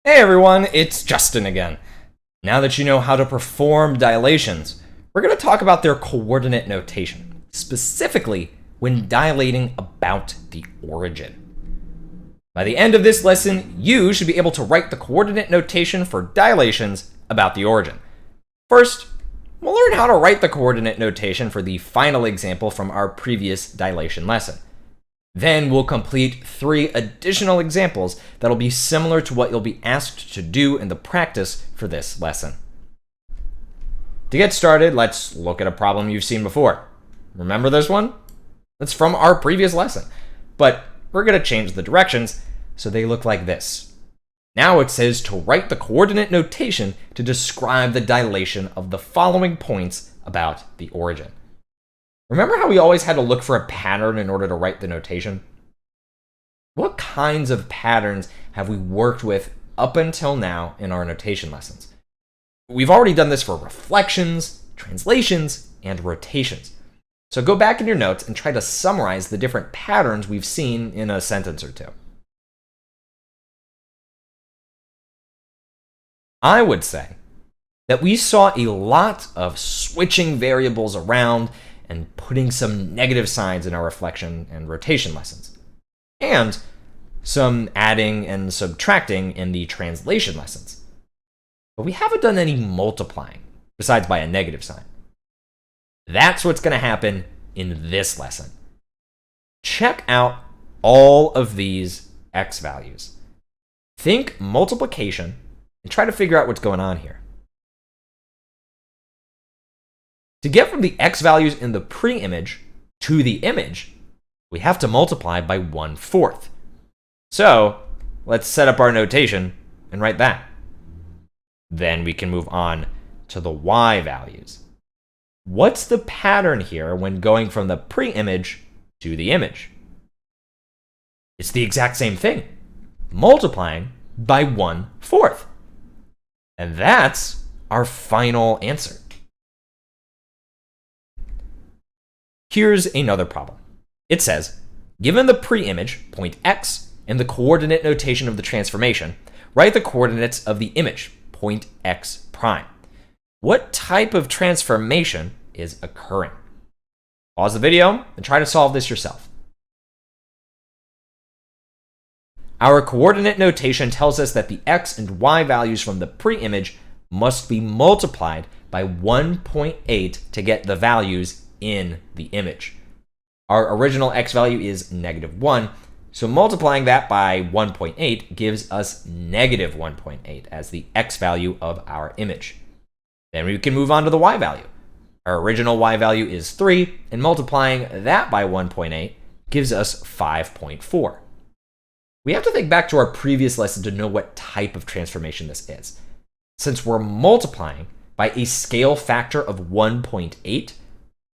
Hey everyone, it's Justin again. Now that you know how to perform dilations, we're going to talk about their coordinate notation, specifically when dilating about the origin. By the end of this lesson, you should be able to write the coordinate notation for dilations about the origin. First, we'll learn how to write the coordinate notation for the final example from our previous dilation lesson. Then we'll complete 3 additional examples that'll be similar to what you'll be asked to do in the practice for this lesson. To get started, let's look at a problem you've seen before. Remember this one? It's from our previous lesson, but we're going to change the directions so they look like this. Now it says to write the coordinate notation to describe the dilation of the following points about the origin. Remember how we always had to look for a pattern in order to write the notation? What kinds of patterns have we worked with up until now in our notation lessons? We've already done this for reflections, translations, and rotations. So go back in your notes and try to summarize the different patterns we've seen in a sentence or two. I would say that we saw a lot of switching variables around and putting some negative signs in our reflection and rotation lessons, and some adding and subtracting in the translation lessons. But we haven't done any multiplying, besides by a negative sign. That's what's going to happen in this lesson. Check out all of these x values. Think multiplication and try to figure out what's going on here. To get from the x values in the pre-image to the image, we have to multiply by 1/4. So let's set up our notation and write that. Then we can move on to the y values. What's the pattern here when going from the pre-image to the image? It's the exact same thing, multiplying by 1/4. And that's our final answer. Here's another problem. It says, given the pre-image, point x, and the coordinate notation of the transformation, write the coordinates of the image, point x prime. What type of transformation is occurring? Pause the video and try to solve this yourself. Our coordinate notation tells us that the x and y values from the pre-image must be multiplied by 1.8 to get the values in the image. Our original x value is -1, so multiplying that by 1.8 gives us -1.8 as the x value of our image. Then we can move on to the y value. Our original y value is 3, and multiplying that by 1.8 gives us 5.4. We have to think back to our previous lesson to know what type of transformation this is. Since we're multiplying by a scale factor of 1.8,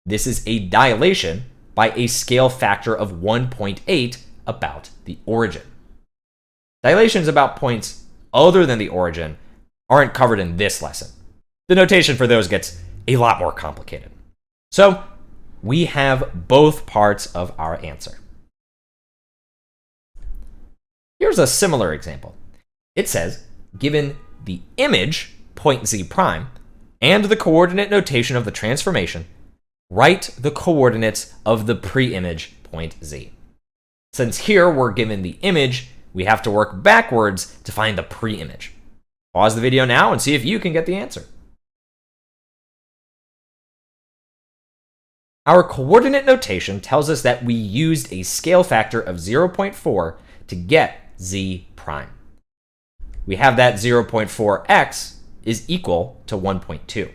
this is a dilation by a scale factor of 1.8 about the origin. Dilations about points other than the origin aren't covered in this lesson. The notation for those gets a lot more complicated. So we have both parts of our answer. Here's a similar example. It says, given the image, point z prime, and the coordinate notation of the transformation, write the coordinates of the pre-image, point z. Since here we're given the image, we have to work backwards to find the pre-image. Pause the video now and see if you can get the answer. Our coordinate notation tells us that we used a scale factor of 0.4 to get z prime. We have that 0.4x is equal to 1.2.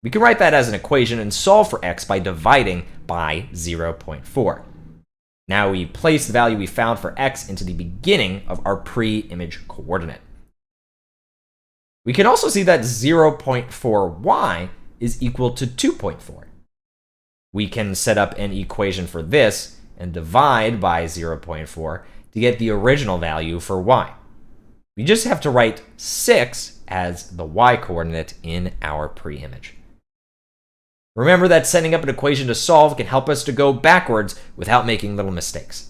We can write that as an equation and solve for x by dividing by 0.4. Now we place the value we found for x into the beginning of our pre-image coordinate. We can also see that 0.4y is equal to 2.4. We can set up an equation for this and divide by 0.4 to get the original value for y. We just have to write 6 as the y coordinate in our pre-image. Remember that setting up an equation to solve can help us to go backwards without making little mistakes.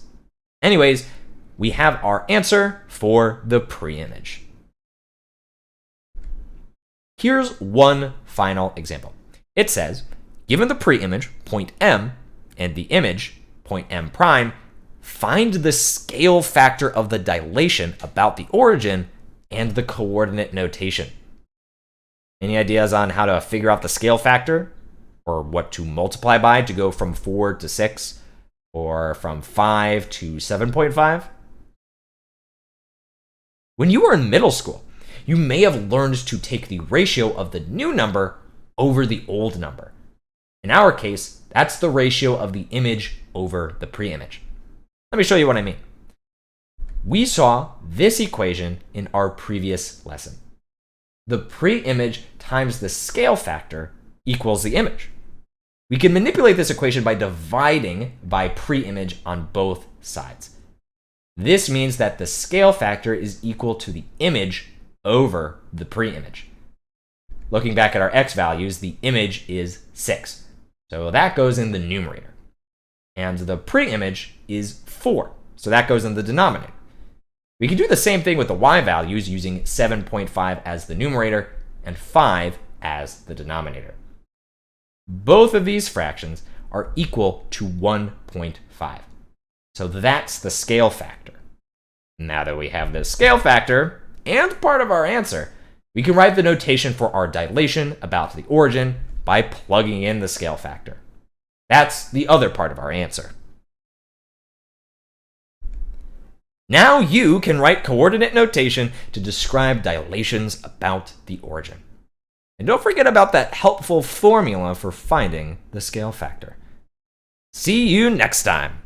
Anyways, we have our answer for the pre-image. Here's one final example. It says, given the pre-image, point M, and the image, point M prime, find the scale factor of the dilation about the origin and the coordinate notation. Any ideas on how to figure out the scale factor? Or what to multiply by to go from 4 to 6? Or from 5 to 7.5? When you were in middle school, you may have learned to take the ratio of the new number over the old number. In our case, that's the ratio of the image over the pre-image. Let me show you what I mean. We saw this equation in our previous lesson. The pre-image times the scale factor equals the image. We can manipulate this equation by dividing by pre-image on both sides. This means that the scale factor is equal to the image over the pre-image. Looking back at our x values, the image is 6. So that goes in the numerator. And the pre-image is 4. So that goes in the denominator. We can do the same thing with the y values using 7.5 as the numerator and 5 as the denominator. Both of these fractions are equal to 1.5. So that's the scale factor. Now that we have the scale factor and part of our answer, we can write the notation for our dilation about the origin by plugging in the scale factor. That's the other part of our answer. Now you can write coordinate notation to describe dilations about the origin. And don't forget about that helpful formula for finding the scale factor. See you next time.